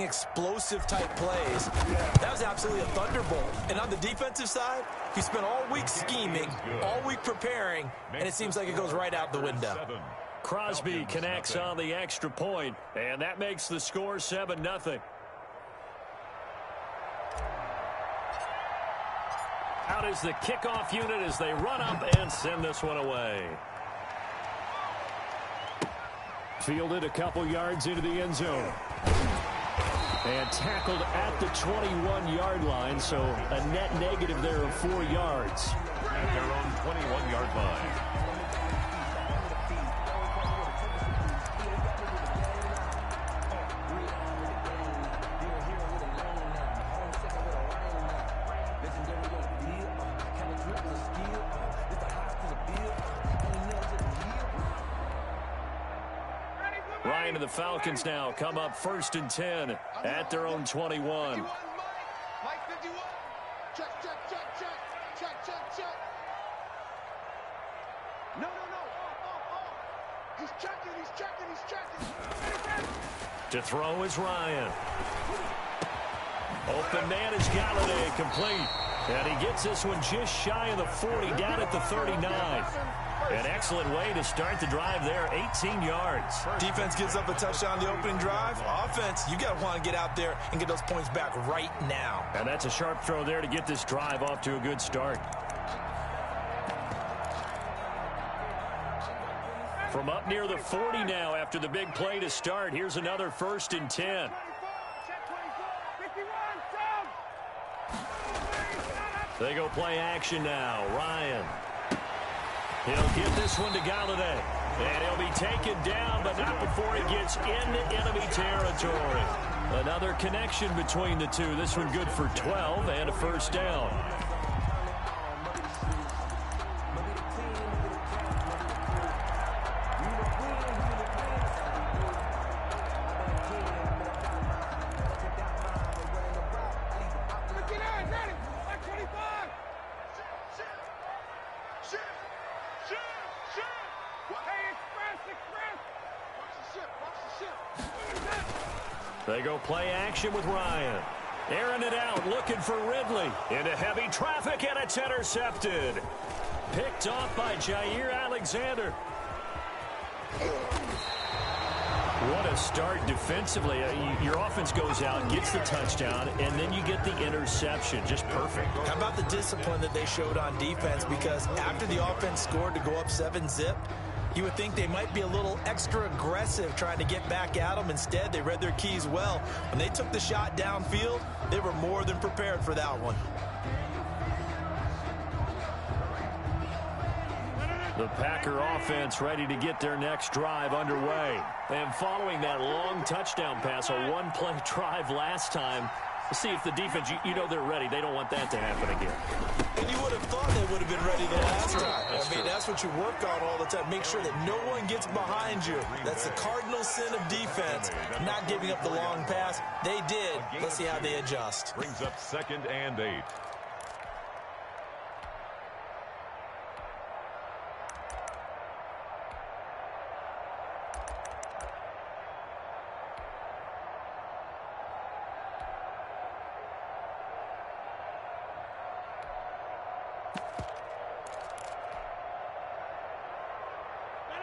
explosive-type plays. That was absolutely a thunderbolt. And on the defensive side, he spent all week scheming, all week preparing, and it seems like it goes right out the window. Crosby connects on the extra point, and that makes the score 7-0. Out is the kickoff unit as they run up and send this one away. Fielded a couple yards into the end zone. And tackled at the 21-yard line, so a net negative there of 4 yards. At their own 21-yard line. Ryan and the Falcons now come up 1st and 10 at their own 21. Mike 51. Check. No. He's checking. To throw is Ryan. Open man is Galladay, complete. And he gets this one just shy of the 40, down at the 39. An excellent way to start the drive there, 18 yards. Defense gives up a touchdown the opening drive. Offense, you got to want to get out there and get those points back right now. And that's a sharp throw there to get this drive off to a good start. From up near the 40 now after the big play to start, here's another 1st and 10. They go play action now. Ryan. He'll give this one to Galladay. And he'll be taken down, but not before he gets into enemy territory. Another connection between the two. This one good for 12 and a 1st down. They go play action with Ryan. Airing it out, looking for Ridley. Into heavy traffic, and it's intercepted. Picked off by Jair Alexander. What a start defensively. Your offense goes out, gets the touchdown, and then you get the interception. Just perfect. How about the discipline that they showed on defense? Because after the offense scored to go up 7-zip, you would think they might be a little extra aggressive trying to get back at them. Instead, they read their keys well. When they took the shot downfield, they were more than prepared for that one. The Packer offense ready to get their next drive underway. And following that long touchdown pass, a one-play drive last time, let's see if the defense, you know they're ready. They don't want that to happen again. And you would have thought they would have been ready the last time. That's what you work on all the time. Make sure that no one gets behind you. That's the cardinal sin of defense, not giving up the long pass. They did. Let's see how they adjust. Brings up 2nd and 8.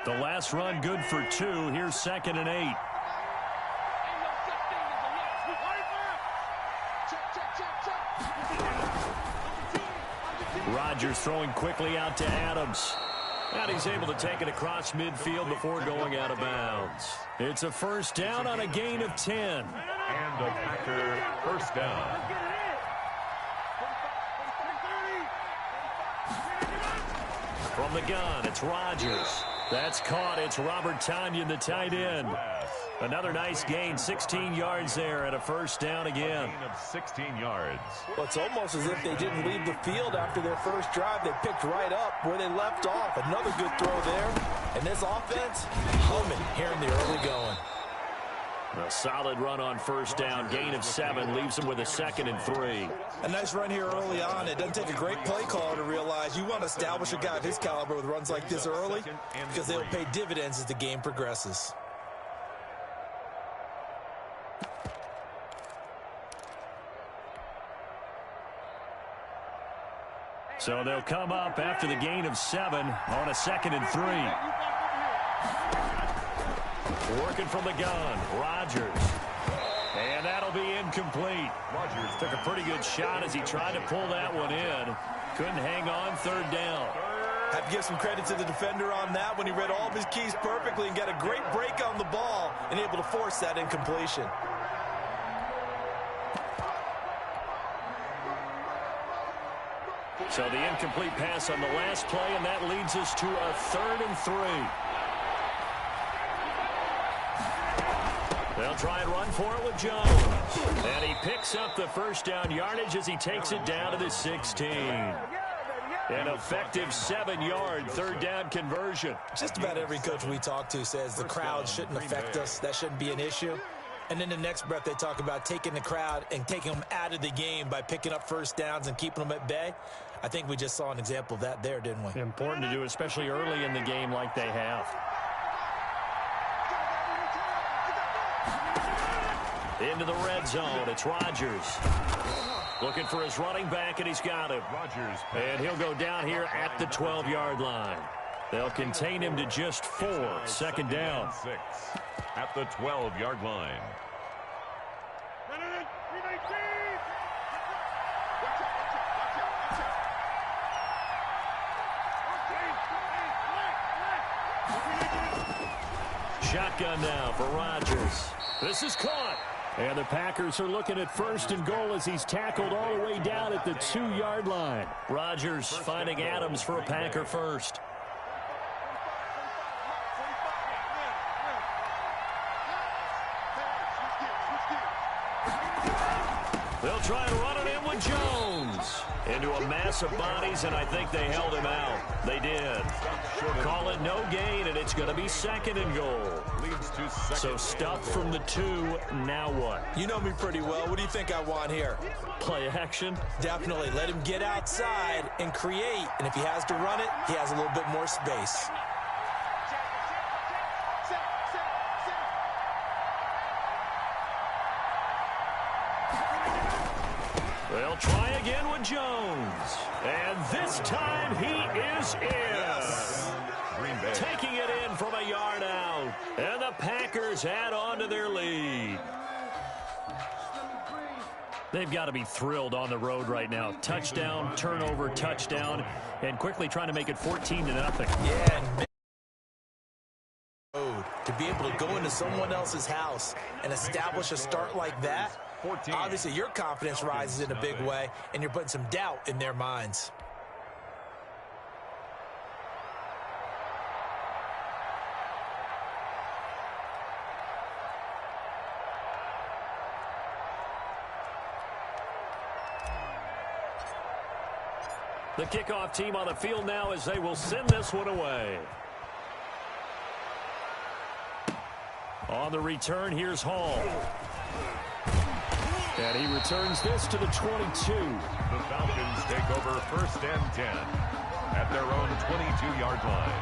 The last run good for 2. Here's 2nd and 8. Rodgers throwing quickly out to Adams. And he's able to take it across midfield before going out of bounds. It's a 1st down on a gain of 10. And a Packer 1st down. From the gun, it's Rodgers. That's caught. It's Robert Tonyan, the tight end. Another nice gain, 16 yards there, and a 1st down again. Gain of 16 yards. Well, it's almost as if they didn't leave the field after their first drive. They picked right up where they left off. Another good throw there. And this offense, humming here in the early going. A solid run on 1st down. Gain of 7 leaves them with a 2nd and 3. A nice run here early on. It doesn't take a great play caller to realize you want to establish a guy of his caliber with runs like this early because they'll pay dividends as the game progresses. So they'll come up after the gain of 7 on a 2nd and 3. Working from the gun, Rodgers. And that'll be incomplete. Rodgers took a pretty good shot as he tried to pull that one in. Couldn't hang on, 3rd down. Have to give some credit to the defender on that when he read all of his keys perfectly and got a great break on the ball and able to force that incompletion. So the incomplete pass on the last play, and that leads us to a 3rd and 3. They'll try and run for it with Jones. And he picks up the 1st down yardage as he takes it down to the 16. An effective 7-yard 3rd down conversion. Just about every coach we talk to says the crowd shouldn't affect us. That shouldn't be an issue. And in the next breath, they talk about taking the crowd and taking them out of the game by picking up 1st downs and keeping them at bay. I think we just saw an example of that there, didn't we? Important to do, especially early in the game like they have. Into the red zone, it's Rodgers. Looking for his running back, and he's got him. Rodgers. And he'll go down here at the 12-yard line. They'll contain him to just 4. 2nd down. 6 at the 12-yard line. Shotgun now for Rodgers. This is caught. And the Packers are looking at 1st and goal as he's tackled all the way down at the 2-yard line. Rodgers finding Adams for a Packer first. They'll try and run it in with Jones. Into a mass of bodies, and I think they held him out. They did. Call it no gain, and it's going to be 2nd and goal. So stuff from the 2. Now what? You know me pretty well. What do you think I want here? Play action? Definitely. Let him get outside and create. And if he has to run it, he has a little bit more space. They'll try again with Jones. And this time he is in. Taking it in from a yard out. And the Packers add on to their lead. They've got to be thrilled on the road right now. Touchdown, turnover, touchdown, and quickly trying to make it 14-0. Yeah, and to be able to go into someone else's house and establish a start like that, obviously your confidence rises in a big way, and you're putting some doubt in their minds. The kickoff team on the field now as they will send this one away. On the return, here's Hall. And he returns this to the 22. The Falcons take over 1st and 10 at their own 22-yard line.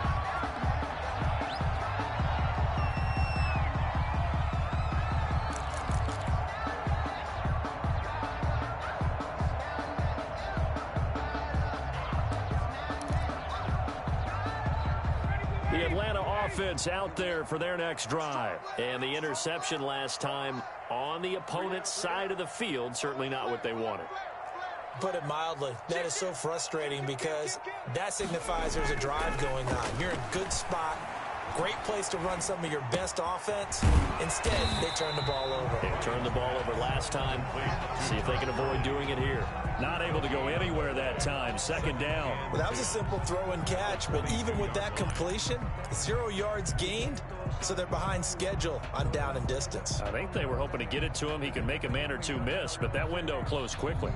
The Atlanta offense out there for their next drive. And the interception last time on the opponent's side of the field, certainly not what they wanted. Put it mildly, that is so frustrating because that signifies there's a drive going on. You're in a good spot, great place to run some of your best offense. Instead, they turn the ball over. They turned the ball over last time. See if they can avoid doing it here. Not able to go anywhere that time. 2nd down. Well, that was a simple throw and catch, but even with that completion, 0 yards gained, so they're behind schedule on down and distance. I think they were hoping to get it to him. He could make a man or two miss, but that window closed quickly.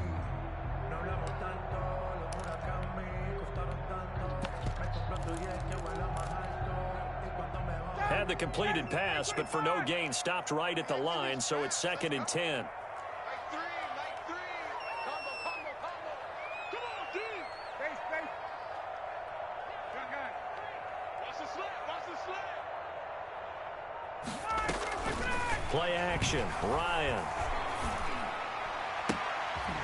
Had the completed pass, but for no gain, stopped right at the line, so it's 2nd and 10. Play action, Ryan.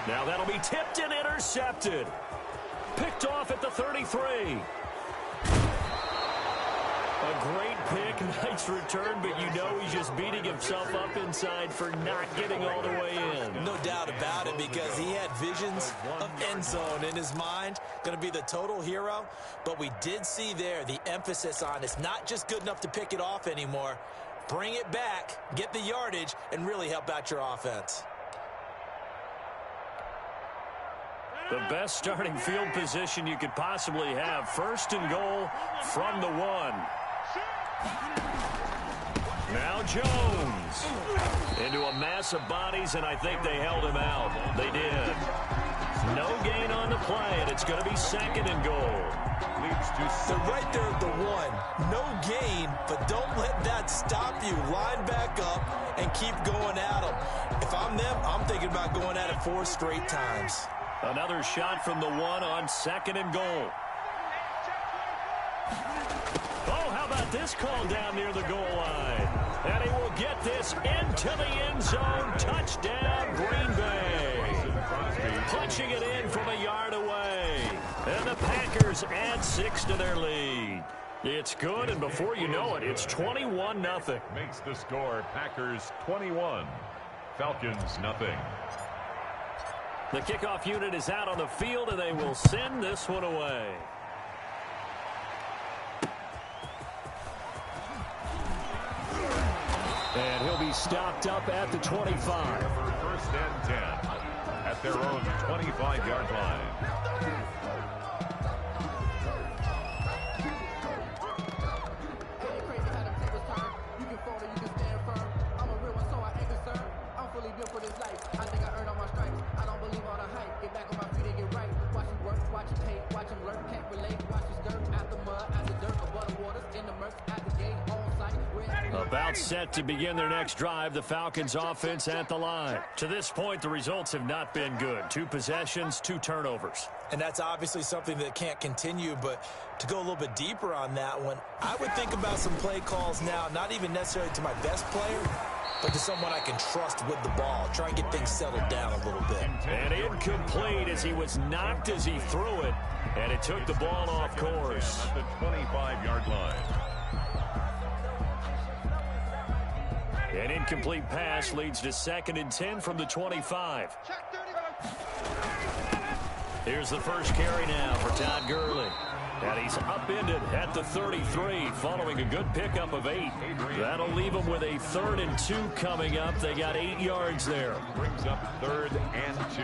Now that'll be tipped and intercepted. picked off at the 33. A great pick, nice return, but you know he's just beating himself up inside for not getting all the way in. No doubt about it, because he had visions of end zone in his mind. Going to be the total hero. But we did see there the emphasis on it's not just good enough to pick it off anymore. Bring it back, get the yardage, and really help out your offense. The best starting field position you could possibly have. First and goal from the 1. Now Jones into a mass of bodies, and I think they held him out. They did. No gain on the play, and it's going to be second and goal. They're right there at the 1. No gain, but don't let that stop you. Line back up and keep going at them. If I'm them, I'm thinking about going at it 4 straight times. Another shot from the 1 on second and goal. Oh, how about this call down near the goal line? And he will get this into the end zone. Touchdown, Green Bay. Punching it in from a yard away. And the Packers add 6 to their lead. It's good, and before you know it, it's 21-0. Makes the score Packers 21, Falcons nothing. The kickoff unit is out on the field, and they will send this one away. And he'll be stopped up at the 25. For first and 10 at their own 25-yard line. About set to begin their next drive, the Falcons offense at the line. To this point, the results have not been good. 2 possessions, 2 turnovers. And that's obviously something that can't continue, but to go a little bit deeper on that one, I would think about some play calls now, not even necessarily to my best player, but to someone I can trust with the ball. Try and get things settled down a little bit. And incomplete as he was knocked as he threw it, and it took the ball off course. At the 25-yard line. An incomplete pass leads to 2nd and 10 from the 25. Here's the first carry now for Todd Gurley. And he's upended at the 33 following a good pickup of 8. That'll leave him with a 3rd and 2 coming up. They got 8 yards there. Brings up 3rd and 2.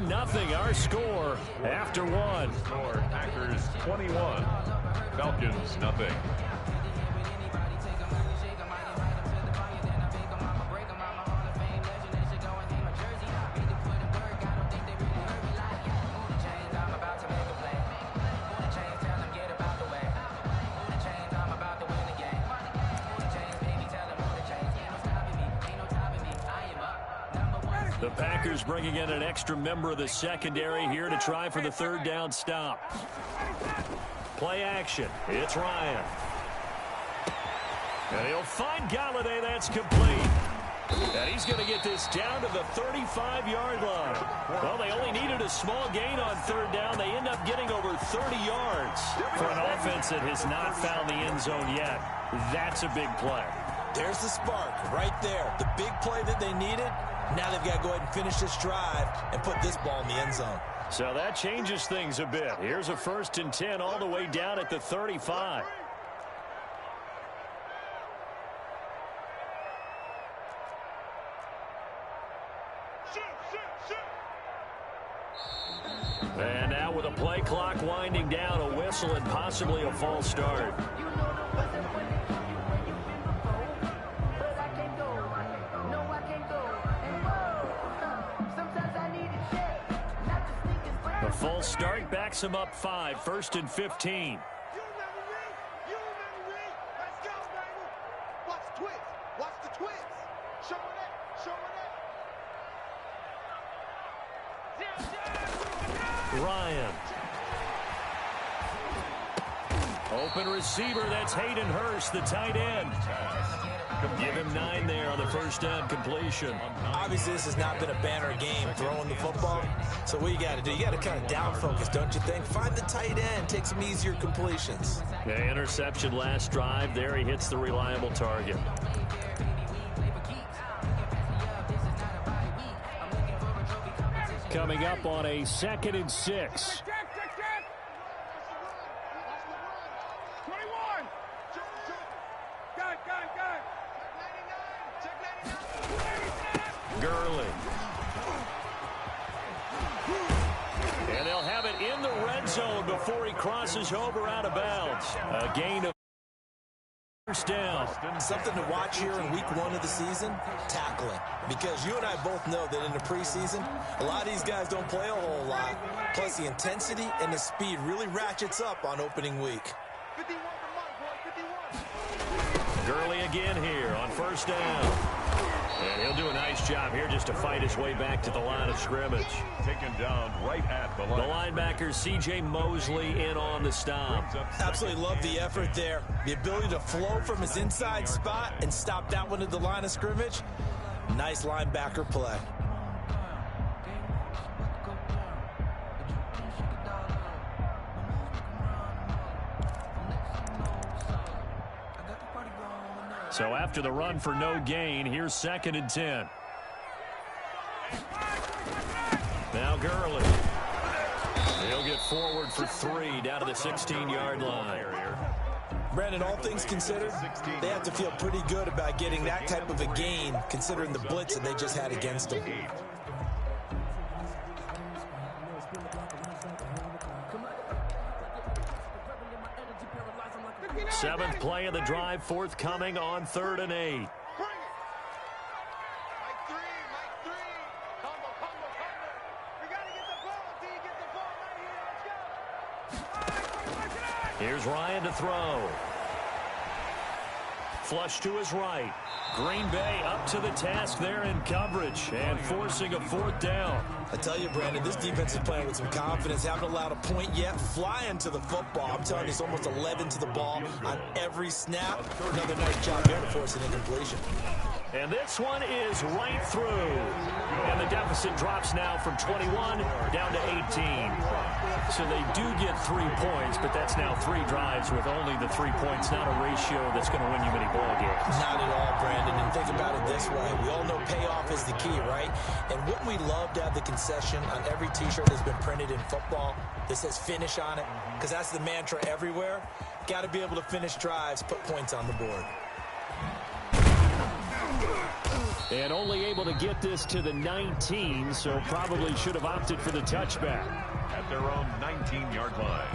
Nothing our score after 1. Score Packers 21, Falcons nothing. The Packers bringing in an extra member of the secondary here to try for the 3rd down stop. Play action. It's Ryan. And he'll find Galladay. That's complete. And he's going to get this down to the 35-yard line. Well, they only needed a small gain on 3rd down. They end up getting over 30 yards for an offense that has not found the end zone yet. That's a big play. There's the spark right there. The big play that they needed. Now they've got to go ahead and finish this drive and put this ball in the end zone. So that changes things a bit. Here's a 1st and 10 all the way down at the 35. And now with a play clock winding down, a whistle and possibly a false start. A false start backs him up 5, 1st and 15. Ryan. Open receiver, that's Hayden Hurst, the tight end. Give him 9 there on the first down completion. Obviously, this has not been a banner game throwing the football. So what you got to do, you got to kind of down focus, don't you think? Find the tight end, take some easier completions. The interception last drive. There he hits the reliable target. Coming up on a 2nd and 6. Gurley. And they'll have it in the red zone before he crosses over out of bounds. A gain of first down. Something to watch here in week 1 of the season, tackling. Because you and I both know that in the preseason, a lot of these guys don't play a whole lot. Plus the intensity and the speed really ratchets up on opening week. 51 for Mike, boy, 51. Gurley again here on first down. And he'll do a nice job here just to fight his way back to the line of scrimmage. Taken down right at the line. The linebacker, C.J. Mosley, in on the stop. Absolutely love the effort there. The ability to flow from his inside spot and stop that one at the line of scrimmage. Nice linebacker play. So after the run for no gain, here's 2nd and 10. Now Gurley. He'll get forward for 3 down to the 16-yard line. Brandon, all things considered, they have to feel pretty good about getting that type of a gain considering the blitz that they just had against them. 7th play of the drive, forthcoming on 3rd and 8. Mike 3. Combo. We got to get the ball until you get the ball right here. Let's go. Here's Ryan to throw. Flush to his right. Green Bay up to the task there in coverage and forcing a 4th down. I tell you, Brandon, this defense is playing with some confidence. Haven't allowed a point yet. Flying to the football. I'm telling you, it's almost 11 to the ball on every snap. Another nice job there to force an incompletion. And this one is right through. And the deficit drops now from 21 down to 18. So they do get 3 points, but that's now 3 drives with only the 3 points. Not a ratio that's going to win you many ball games. Not at all, Brandon. And think about it this way. We all know payoff is the key, right? And wouldn't we love to have the concession on every T-shirt that's been printed in football that says finish on it? Because that's the mantra everywhere. Got to be able to finish drives, put points on the board. And only able to get this to the 19, so probably should have opted for the touchback. At their own 19-yard line.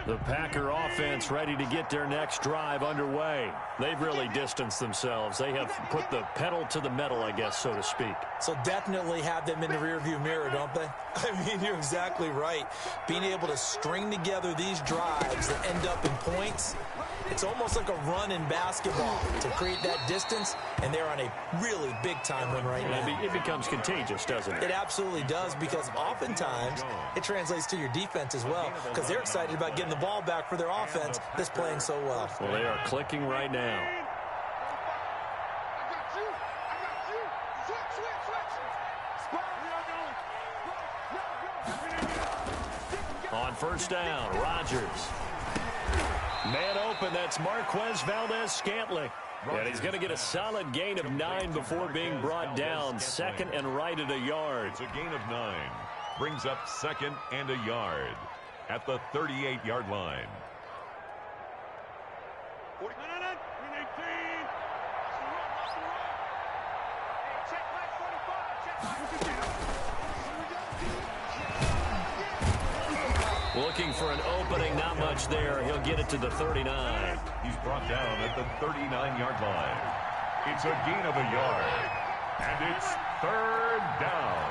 The Packer offense ready to get their next drive underway. They've really distanced themselves. They have put the pedal to the metal, I guess, so to speak. So definitely have them in the rearview mirror, don't they? I mean, you're exactly right. Being able to string together these drives that end up in points, it's almost like a run in basketball to create that distance, and they're on a really big-time win right now. It becomes contagious, doesn't it? It absolutely does, because oftentimes it translates to your defense as well, because they're excited about getting the ball back for their offense that's playing so well. Well, they are clicking right now. On first down, Rodgers. Man open, that's Marquez Valdez-Scantling. And he's going to get a solid gain of 9 before being brought down. 2nd and right at a yard. It's a gain of 9. Brings up 2nd and a yard at the 38-yard line. Looking for an opening, not much there. He'll get it to the 39. He's brought down at the 39-yard line. It's a gain of a yard. And it's 3rd down.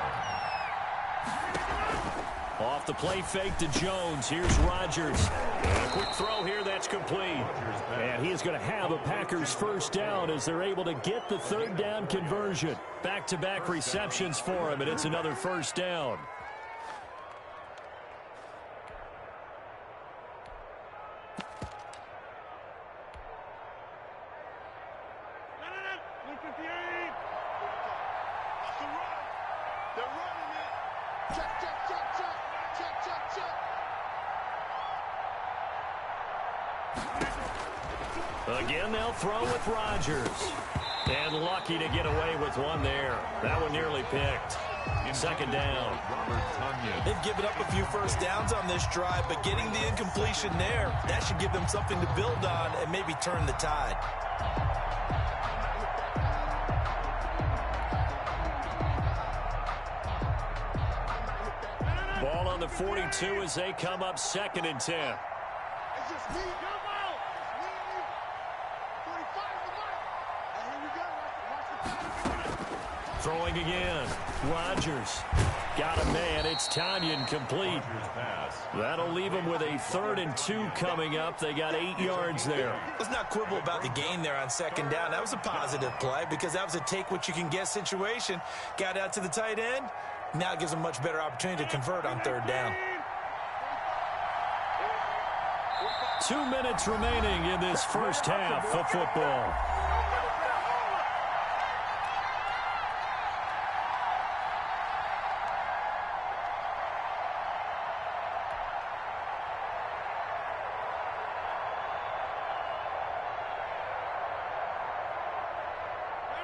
Off the play fake to Jones. Here's Rodgers. And a quick throw here that's complete. And he is going to have a Packers first down as they're able to get the third down conversion. Back-to-back receptions for him, and it's another first down. Again, they'll throw with Rodgers. And lucky to get away with one there. That one nearly picked. Second down. They've given up a few first downs on this drive, but getting the incompletion there, that should give them something to build on and maybe turn the tide. Ball on the 42 as they come up 2nd and 10. It's just me. Come out. It's me and you. 45 is the mark. And here we go. Watch the Throwing again. Rodgers. Got a man. It's Tanyan complete. That'll leave him with a 3rd and 2 coming up. They got 8 yards there. Let's not quibble about the gain there on 2nd down. That was a positive play because that was a take-what-you-can-get situation. Got out to the tight end. Now it gives them a much better opportunity to convert on 3rd down. 2 minutes remaining in this first half of football.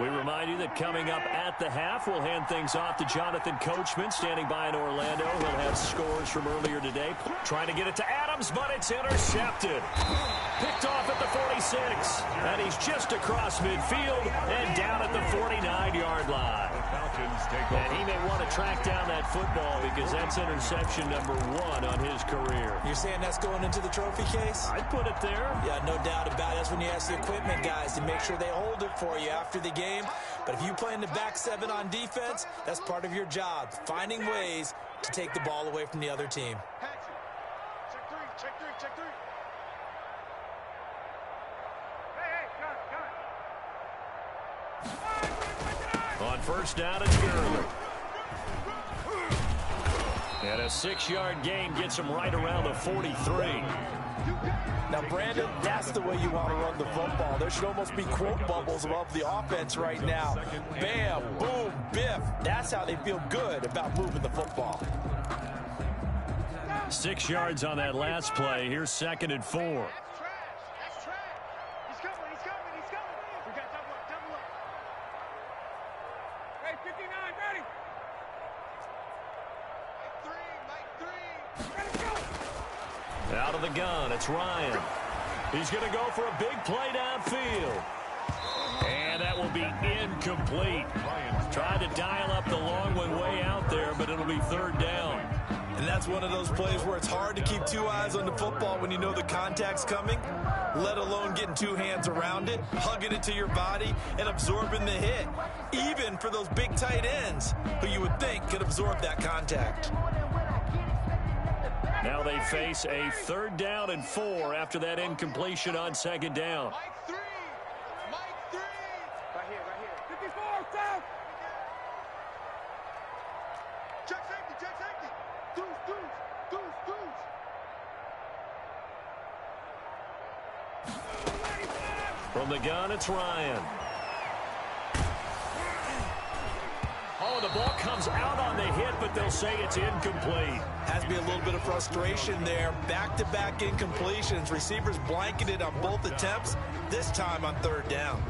We remind you that coming up at the half, we'll hand things off to Jonathan Coachman, standing by in Orlando. He'll have scores from earlier today. Trying to get it to Adams, but it's intercepted. Picked off at the 46. And he's just across midfield and down at the 49-yard line. And he may want to track down that football because that's interception number 1 on his career. You're saying that's going into the trophy case? I'd put it there. Yeah, no doubt about it. That's when you ask the equipment guys to make sure they hold it for you after the game. But if you play in the back 7 on defense, that's part of your job, finding ways to take the ball away from the other team. check 3, check 3, check 3. Hey, On first down, it's Gurley. And a 6-yard gain gets him right around the 43. Now, Brandon, that's the way you want to run the football. There should almost be quote bubbles above the offense right now. Bam, boom, biff. That's how they feel good about moving the football. 6 yards on that last play. Here's 2nd and 4. That's trash. That's trash. He's coming. He's coming. He's coming. We got double up. Double up. Hey, 59, ready. Mike 3. Mike 3. Let it go. Out of the gun, it's Ryan. He's going to go for a big play downfield. And that will be incomplete. Tried to dial up the long one way out there, but it'll be 3rd down. And that's one of those plays where it's hard to keep 2 eyes on the football when you know the contact's coming, let alone getting 2 hands around it, hugging it to your body, and absorbing the hit, even for those big tight ends who you would think could absorb that contact. Now they face a 3rd down and 4 after that incompletion on 2nd down. Mike 3. Mike 3. Right here. 54, south. Check safety. Deuce. From the gun, it's Ryan. Oh, the ball comes out on the hit, but they'll say it's incomplete. Has to be a little bit of frustration there. Back-to-back incompletions. Receivers blanketed on both attempts, this time on 3rd down.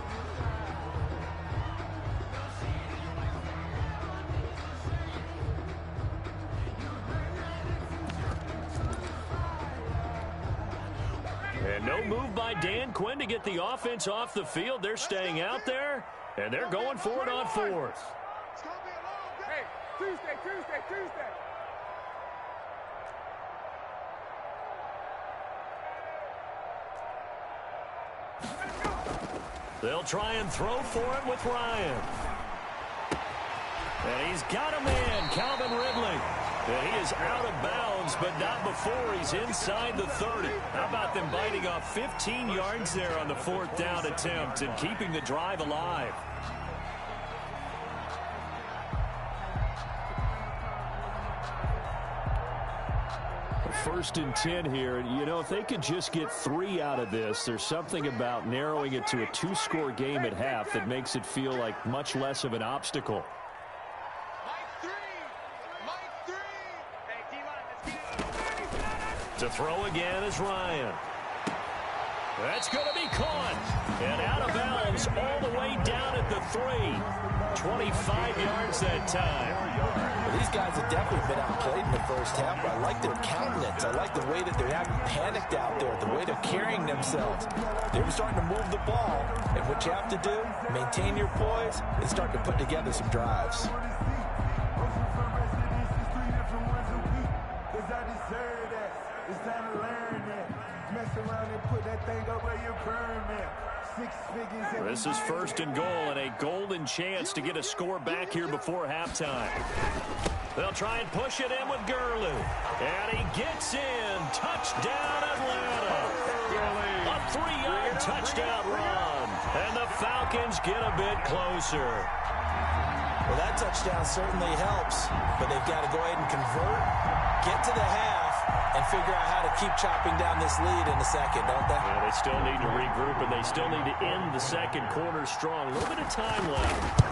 And no move by Dan Quinn to get the offense off the field. They're staying out there, and they're going for it on 4th. It's going to be a long day. Hey, Tuesday. They'll try and throw for it with Ryan. And he's got a man, Calvin Ridley. And he is out of bounds, but not before he's inside the 30. How about them biting off 15 yards there on the 4th down attempt and keeping the drive alive? First and 10 here. You know, if they could just get 3 out of this, there's something about narrowing it to a 2-score game at half that makes it feel like much less of an obstacle. To throw again is Ryan. That's going to be caught. And out of bounds all the way down at the 3. 25 yards that time. Well, these guys have definitely been outplayed in the first half, but I like their countenance. I like the way that they're acting panicked out there, the way they're carrying themselves. They're starting to move the ball, and what you have to do, maintain your poise and start to put together some drives. This is 1st and goal and a golden chance to get a score back here before halftime. They'll try and push it in with Gurley. And he gets in. Touchdown, Atlanta. A 3-yard touchdown run. And the Falcons get a bit closer. Well, that touchdown certainly helps, but they've got to go ahead and convert, get to the half, and figure out how to keep chopping down this lead in the second, don't they? Yeah, they still need to regroup, and they still need to end the second quarter strong. A little bit of time left.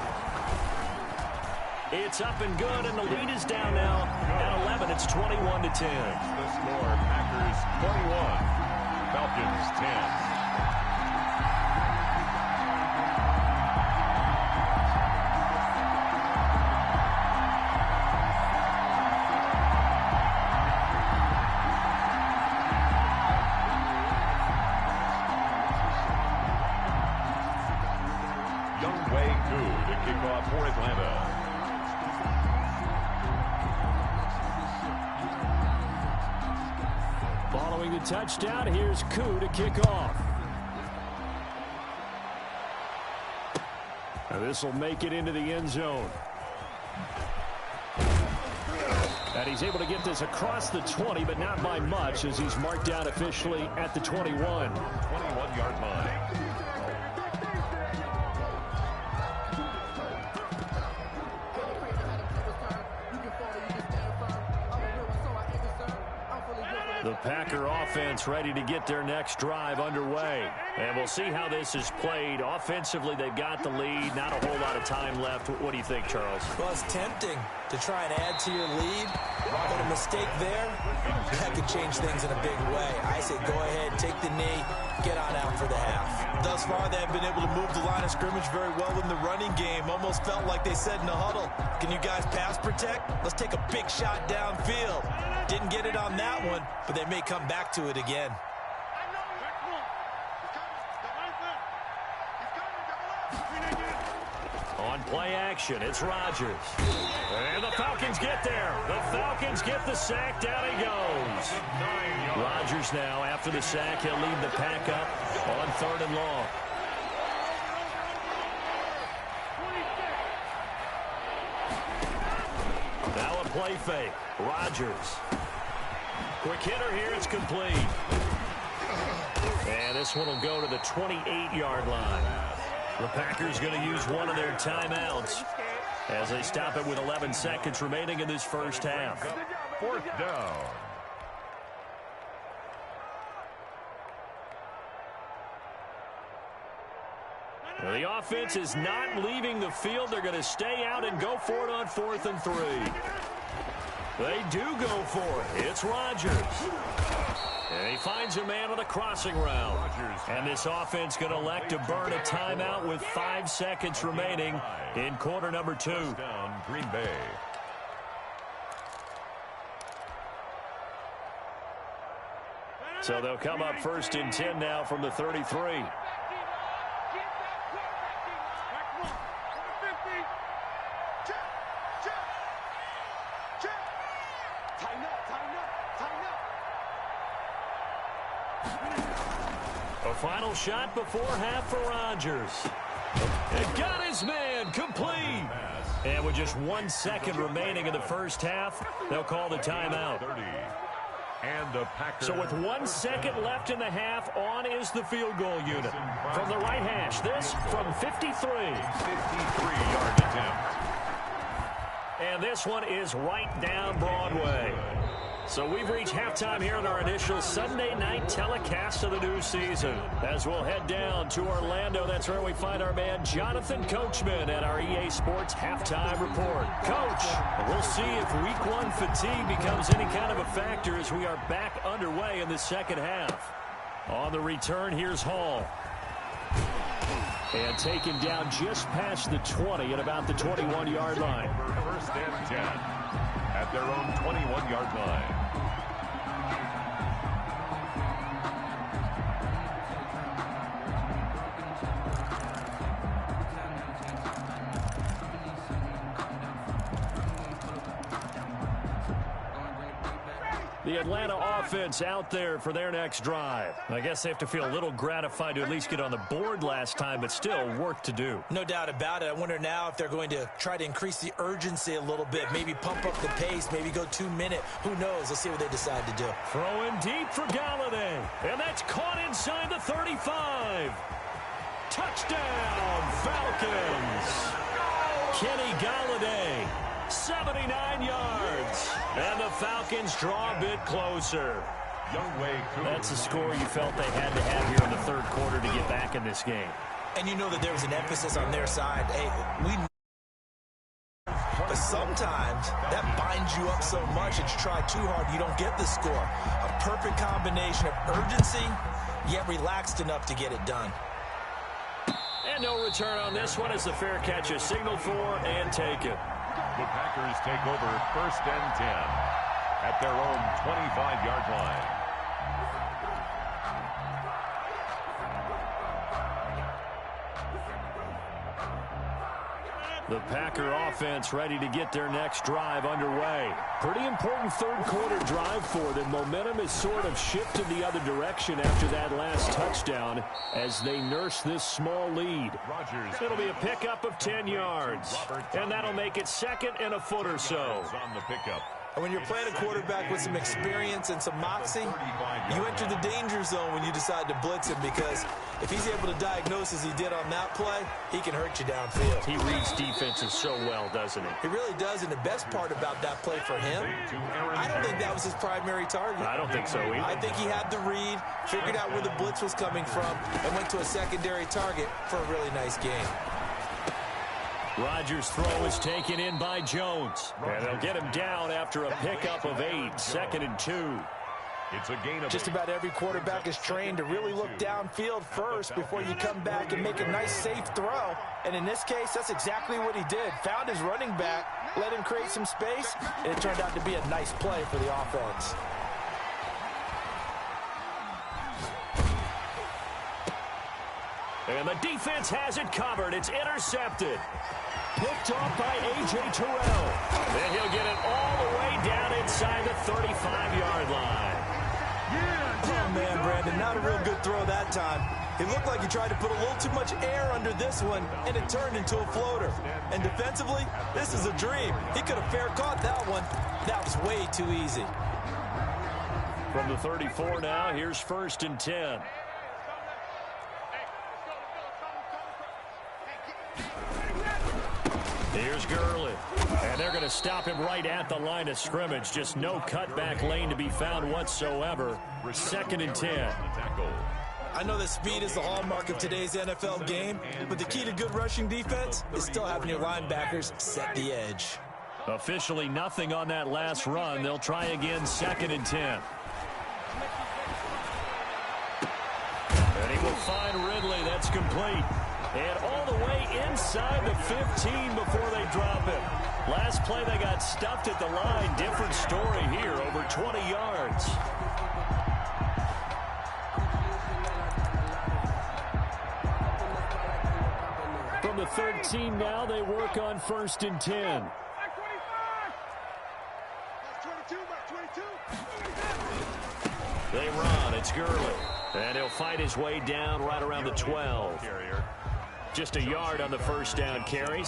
It's up and good, and the lead is down now at 11. It's 21-10. The score, Packers 21, Falcons 10. Touchdown. Here's Koo to kick off. Now this will make it into the end zone. And he's able to get this across the 20, but not by much, as he's marked down officially at the 21. 21-yard line. The Packer offense ready to get their next drive underway. And we'll see how this is played. Offensively, they've got the lead. Not a whole lot of time left. What do you think, Charles? Well, it's tempting to try and add to your lead. But a mistake there, that could change things in a big way. I say go ahead, take the knee, get on out for the half. Thus far, they have been able to move the line of scrimmage very well in the running game. Almost felt like they said in the huddle, can you guys pass protect? Let's take a big shot downfield. Didn't get it on that one, but they may come back to it again. On play action, it's Rodgers. And the Falcons get there. The Falcons get the sack. Down he goes. Rodgers now, after the sack, he'll lead the pack up on 3rd and long. Now a play fake. Rodgers. Quick hitter here. It's complete. And this one will go to the 28-yard line. The Packers going to use one of their timeouts as they stop it with 11 seconds remaining in this first half. 4th down. Well, the offense is not leaving the field. They're going to stay out and go for it on 4th and 3. They do go for it. It's Rodgers. And he finds a man on the crossing route. And this offense going to elect to burn a timeout with 5 seconds remaining in quarter number 2. Down Green Bay. So they'll come up 1st and 10 now from the 33. A final shot before half for Rodgers. It got his man complete. And with just 1 second remaining in the first half, they'll call the timeout. 30. And the Packers. So with 1 second left in the half, on is the field goal unit. From the right hash, this from 53. 53-yard attempt. And this one is right down Broadway. So we've reached halftime here in our initial Sunday night telecast of the new season. As we'll head down to Orlando, that's where we find our man Jonathan Coachman at our EA Sports Halftime Report. Coach, we'll see if Week 1 fatigue becomes any kind of a factor as we are back underway in the second half. On the return, here's Hall. And taken down just past the 20 at about the 21-yard line. First and 10 at their own 21-yard line. The Atlanta offense out there for their next drive. I guess they have to feel a little gratified to at least get on the board last time, but still work to do. No doubt about it. I wonder now if they're going to try to increase the urgency a little bit, maybe pump up the pace, maybe go 2-minute. Who knows? Let's see what they decide to do. Throwing deep for Galladay, and that's caught inside the 35. Touchdown, Falcons. Kenny Galladay, 79 yards. And the Falcons draw a bit closer. That's a score you felt they had to have here in the third quarter to get back in this game. And you know that there was an emphasis on their side. Hey, but sometimes that binds you up so much that you try too hard, you don't get the score. A perfect combination of urgency, yet relaxed enough to get it done. And no return on this one as the fair catch is signaled for and taken. The Packers take over first and 10 at their own 25-yard line. The Packer offense ready to get their next drive underway. Pretty important third quarter drive for them. Momentum has sort of shifted the other direction after that last touchdown as they nurse this small lead. It'll be a pickup of 10 yards. And that'll make it second and a foot or so. On the pickup. And when you're playing a quarterback with some experience and some moxie, you enter the danger zone when you decide to blitz him, because if he's able to diagnose as he did on that play, he can hurt you downfield. He reads defenses so well, doesn't he? He really does, and the best part about that play for him, I don't think that was his primary target. I don't think so either. I think he had the read, figured out where the blitz was coming from, and went to a secondary target for a really nice game. Rodgers' throw is taken in by Jones. And they'll get him down after a pickup of 8, 2nd and 2. It's a gain of Just about every quarterback is trained to really look downfield first before you come back and make a nice, safe throw. And in this case, that's exactly what he did. Found his running back, let him create some space, and it turned out to be a nice play for the offense. And the defense has it covered. It's intercepted. Picked off by A.J. Terrell. And he'll get it all the way down inside the 35-yard line. Oh, man, Brandon, not a real good throw that time. It looked like he tried to put a little too much air under this one, and it turned into a floater. And defensively, this is a dream. He could have fair caught that one. That was way too easy. From the 34 now, here's 1st and 10. Here's Gurley. And they're going to stop him right at the line of scrimmage. Just no cutback lane to be found whatsoever. 2nd and 10. I know that speed is the hallmark of today's NFL game, but the key to good rushing defense is still having your linebackers set the edge. Officially nothing on that last run. They'll try again 2nd and 10. And he will find Ridley. That's complete. And all the way inside the 15 before they drop him. Last play they got stuffed at the line. Different story here, over 20 yards. From the 13 now, they work on 1st and 10. They run. It's Gurley. And he'll fight his way down right around the 12. Just a yard on the first down carry.